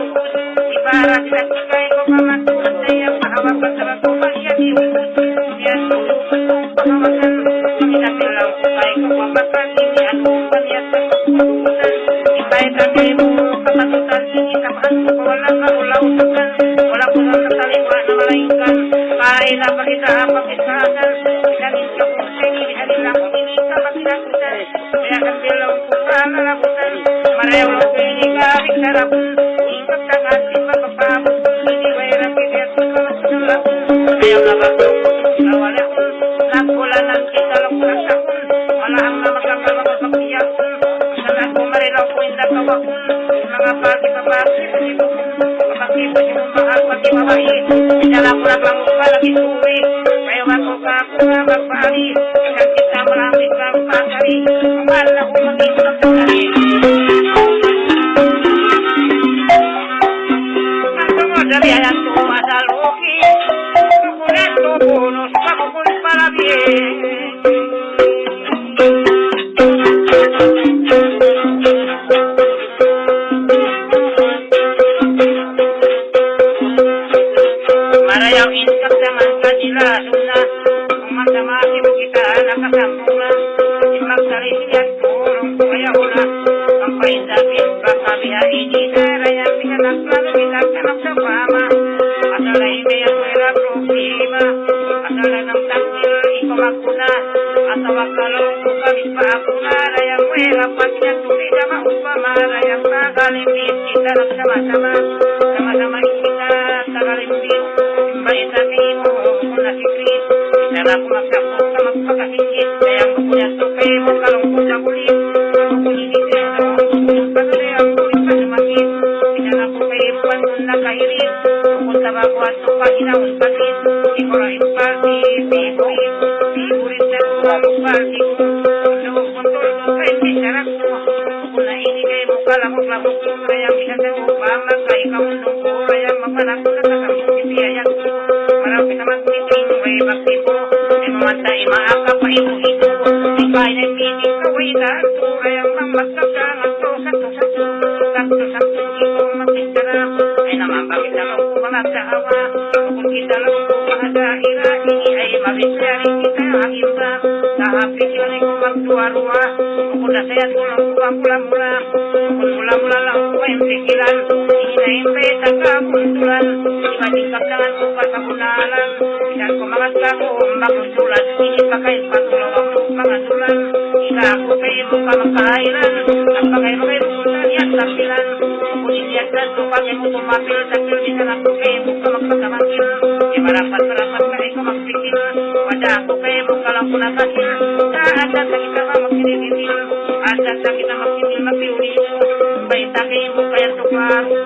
para kita ko pamatulan saya mahawak sa ko pasyadi yan ko pamakan kita bilang kay ko pamakan ini ano panyata ibay tabi mo kapatutan ini kapan wala ka ulaw-utan wala ko na kataliwa na malaikan kaya na pakita pakisahan kanin ka kung sini halilang ini kapakinakutan kaya kan bilang ko panalabutan marayaw lang ko ini garik sarapun ingkat tangan pagpapabot hindi bayarang pilihan sa kamatulapon ayaw na bakong nawalakon nagkulanan kita lang kurasakon malahang na magkakalabas magpiyakon masalat ko marilaw ko hindi kawakon mga pati-papati kapag-ipo si mong mahal pati-babae pinala ko lang lang ka lagi suwi ayaw ako ka ako nga magpari isang kita maraming lang pagkari mahal na ko mag-ipo ng pagkari Sabi ayan to masaloki Kukulit to bonus Pakukulit para bien Marayang inkat naman sa sila Suna Umasamaki mo kita Nakasambong na Imagsari siya Tulong ko kaya una Ang paindapin Bakabiha ini Narayang pinanaklalo Kita kanap mama asalay kaya pera problema asalay ng takil ikaw ako na atawag kalong kabis pa ako na rayang pera pati na tuloy na maupamalayang nakalimbit kita lang sama-sama kita nakalimbit imbay sa mo kung nasiklit kita na kumagsapot sa magpakasingit kaya ang mapunyat to kayo mo kalong sa kulit mapunyinit na patuloy ang kulit pa sumakit kita na po kayo panun na kahirin punta ba ko at paginaon patin ikorain pati piburin sa lumalong pati no kontol mo kayo sarap mo kung nainigay mo kalamok-lamok yung rayang isang upang kay kamundong ko rayang mapanak na kakamong ipiyayag ko marami sa magtiting may magtipo ay mamantay maaka pa ito ikay na piting kaway na ito rayang mamagkakang ato sakto ikong magtinsarap ay naman bakit naman ko magkahawa kung kita lang ko mahadahira ini ay mabisyari kita ang iba kahapit yun ay kung magduwa-ruwa kung nasaya tulong ko ang mula-mula kung mula-mula lang ko ay pikilan hinahimpay sa kapuntulan imatingkap tangan ko pa sa punalan isan ko mga sako makuntulan ini pakain patulong ang mga tulan ika ako kayo mo ka magkahailan at pagkayo pumunta niyan tampilan kung iniyagdan ko pagay mo tumapil sa kilbisa lang ko kayo mo ka magpagkamakil marapat-marapat na ikaw magpikil wada ako kayo mo ka lang punakasil saan na kita ka magsinigil Ada sa kita magsiuli baita kayo mo kaya tukaro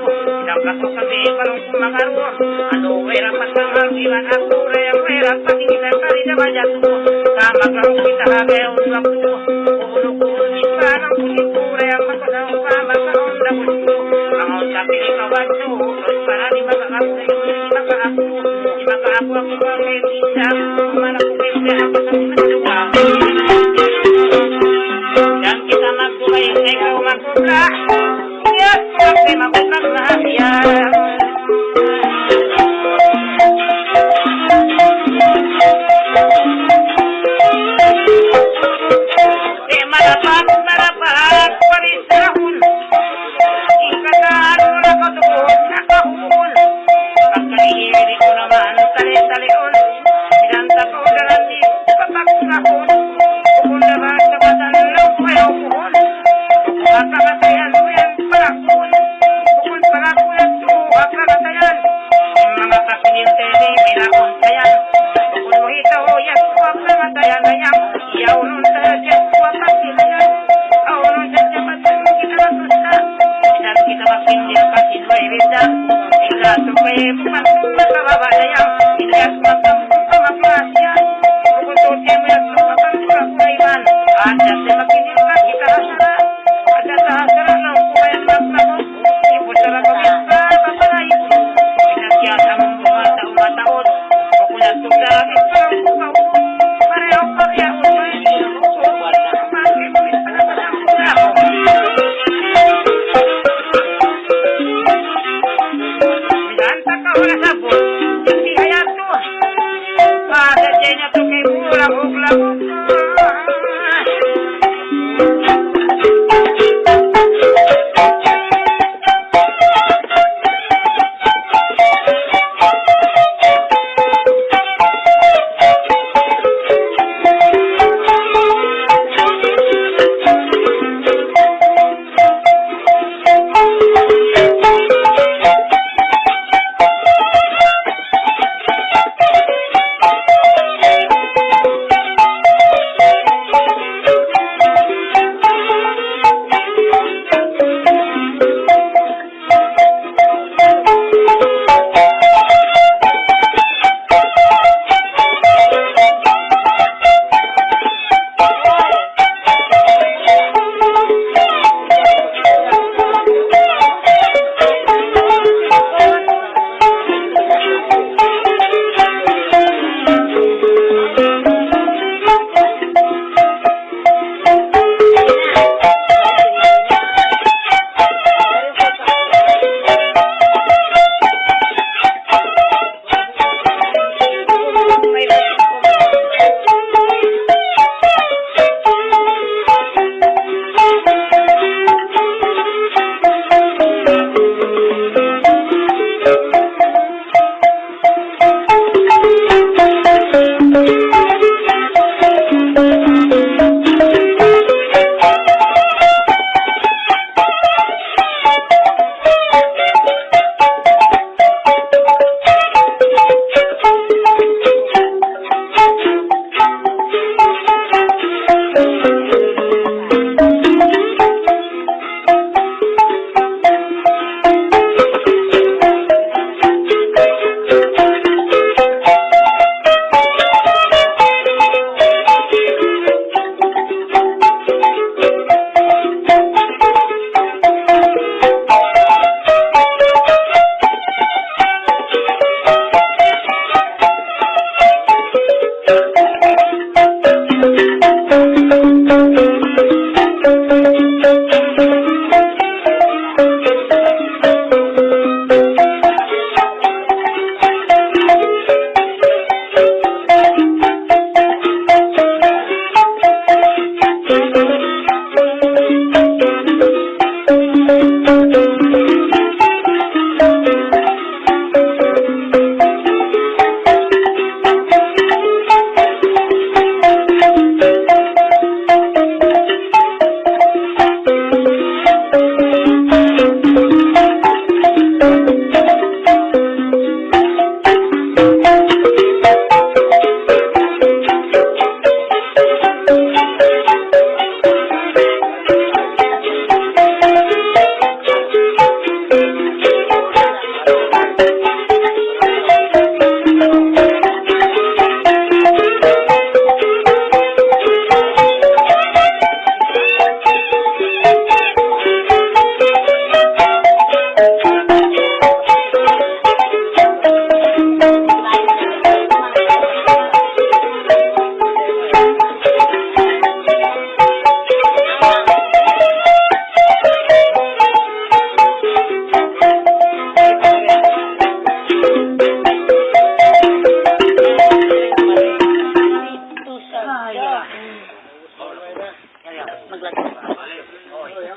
Ilang kaso kami parang kumangaro Ano wera patang ilan ako Raya wera pakikilang kari na majato Kamaglang kita hagay usap ko Ulo-ulo isa ng kunito Raya makulang kamagkaon na gusto Mga usapi ikawan ko Terus para di makakapo na yun Di makakapo ako mga isa Kumalang ko kayo ako sa mga Dan kita magkulay ikaw magkubla Yes, kasi magkublag na yan Di marapat parisahun Ikatalo na katubod nakahul Pagkalihiri ko naman tali-talion Sinanta ko dalan di papaksahun Bukunda ba sa batan ng kwayo kuhon Kakatayan mo yan palakun Bukun palakun at tuwag kakatayan Mga kasininteri may lakon sayan Bukun mo hitaw yan tuwag kakatayan Ayang iyaw nun sa dyan tuwag kakatayan Aw nun sa dyan batan kita matusta Inan kita makindil kasinway rinda Sila supay magkababadayang Ilias magkabukong kamaplasyan Bukun tutay mo yan tuwag kakatayan Ada sa makindil ka kita hasara Ada sa hasara ng kumayan magmako Ipo sa rakamit ka papalayo Pinasyasa mong bumataon Kukulat kong dami parang kukaw Pareho pagyaon mo yun Pagkakit mo ito na parang kukaw Minanta ka wala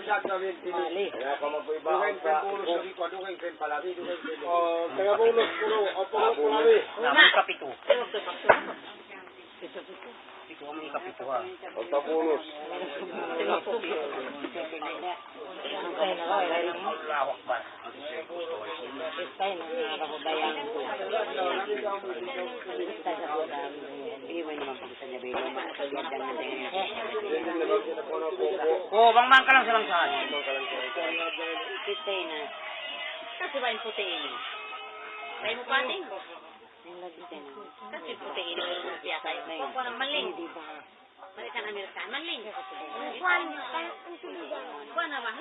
Mali. Kaya pa magpaibaon sa Namun kapito. Ito ang may kapito ha. Pagtapulos. Antay na ko. Lawak ba? Istay na nga ako bayang ko. Istay sa budang. Iwan naman pag sa gabi. Gandang na din. Bang ka lang silang saan. Istay na. Kasi ba yung puti ini? Kaya mo pating? Istay na. Kasi puti ini yung siya tayo. Kung ko ng maling. Hindi ba? Balik ang Amerikan. Maling. Kuwan na ba?